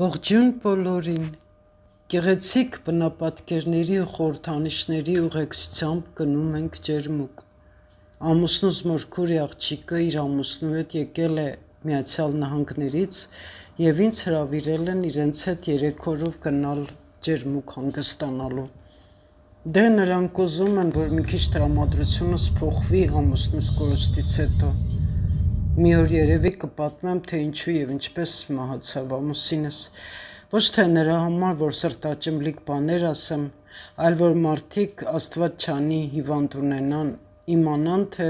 Ողջույն բոլորին, գեղեցիկ բնապատկերների ու խորհրդանիշների ուղեկցությամբ գնում ենք ջերմուկ։ Ամուսնուս մորքուրի աղջիկը իր ամուսնու հետ եկել է Միացյալ Նահանգներից և ինձ հրավիրել են իրենց հետ 3 օրով գնալ ջերմուկ հանգստանալու։ Դե նրանք ուզում են, որ մի քիչ տրամադրությունս փոխվի ամուսնուս կորուստից հետո։ Մի օր երևի կպատմեմ, թե ինչու և ինչպես մահացավ ամուսինս, ոչ թե նրա համար, որ սրտաճմլիկ բաներ ասեմ, այլ որ մարդիկ Աստված չանի հիվանդ ունենան, իմանան, թե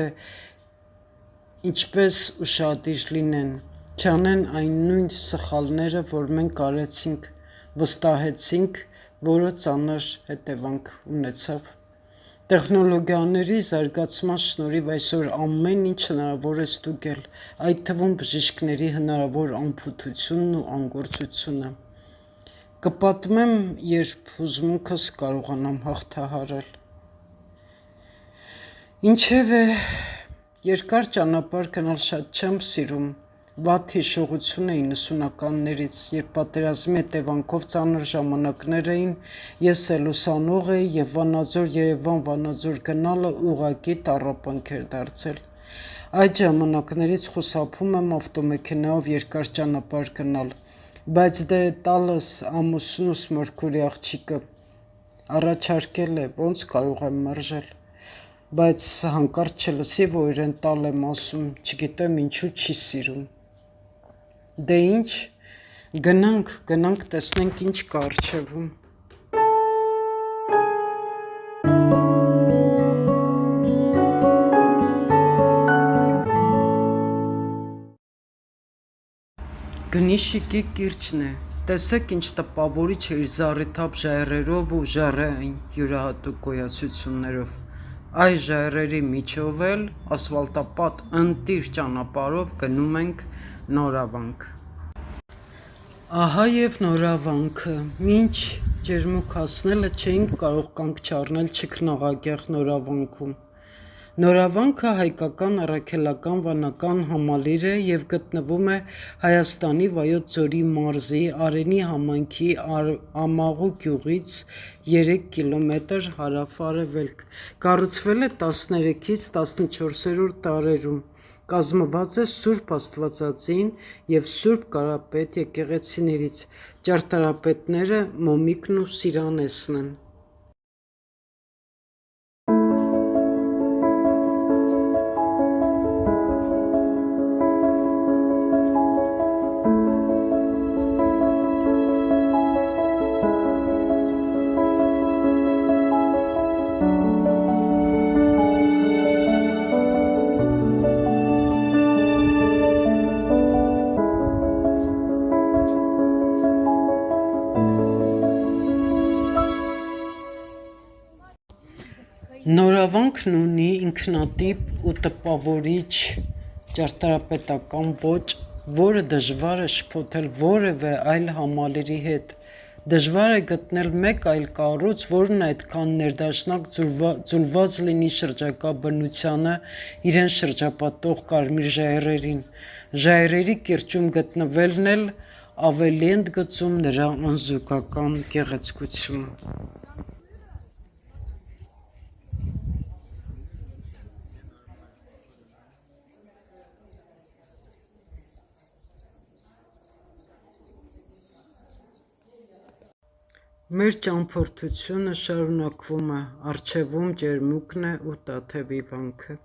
ինչպես ուշադիր լինեն, չանեն այն նույն սխալները, որ մենք արեցինք, վստահեցինք, որը ծանր հետևանք ունեցավ։ Տեխնոլոգիաների զարգացման շնորհիվ այսօր ամեն ինչ հնարավոր է ստուգել, այդ թվում բժիշկների հնարավոր անփութությունն ու անգործությունը։ Կպատմեմ, երբ հուզմունքս կարողանամ հաղթահարել։ Ինչևէ, երկար ճանապարհ գնալ շատ չեմ սիրում, վատ հիշողություն է 90-ականներից, երբ պատերազմի հետևանքով ծանր ժամանակներ էին, ես էլ ուսանող էի և Վանաձոր-Երևան Վանաձոր գնալը ուղղակի տառապանք էր դարձել։ Այդ ժամանակներից խուսափում եմ ավտոմեքենայով երկար ճանապարհ գնալ, բայց դե տալս ամուսնուս մորքուրի աղջիկը առաջարկել է, ոնց կարող եմ մերժել, բայց հանկարծ չլսի, որ իրեն տալ եմ ասում, չգիտեմ ինչու չի սիրում։ Դե ինչ, գնանք տեսնենք ինչ կա առջևում։ Գնիշիկի կիրճն է, տեսեք ինչ տպավորիչ է իր զառիթափ ժայռերով ու ժառային յուրահատուկ գոյացություններով, այս ժայռերի միջով էլ ասֆալտապատ ընտիր ճանապարհով գնում ենք Նորավանք։ Ահա և Նորավանքը, մինչ ջերմուկ հասնելը չէինք կարող կանգ չառնել չքնաղագեղ Նորավանքում։ Նորավանքը հայկական առաքելական վանական համալիր է և գտնվում է Հայաստանի Վայոց ձորի մարզի Արենի համայնքի Ամաղու գյուղից 3 կիլոմետր հարավ-արևելք, կառուցվել է 13-ից 14-րդ դարերում, կազմված է Սուրբ Աստվածածին և Սուրբ Կարապետ եկեղեցիներից, ճարտարապետները Մոմիկն ու Սիրանեսն են։ Նորավանքն ունի ինքնատիպ ու տպավորիչ ճարտարապետական ոճ, որը դժվար է շփոթել որևէ այլ համալիրի հետ։ Դժվար է գտնել մեկ այլ կառույց, որն այդքան ներդաշնակ ձուլված լինի շրջակա բնությանը, իրեն շրջապատող կարմիր ժայռերին։ Ժայռերի կիրճում գտնվելն էլ ավելի է ընդգծում նրա անզուգական գեղեցկությունը։ Մեր ճամփորդությունը շարունակվում է, առջևում ջերմուկն է ու Տաթևի վանքը։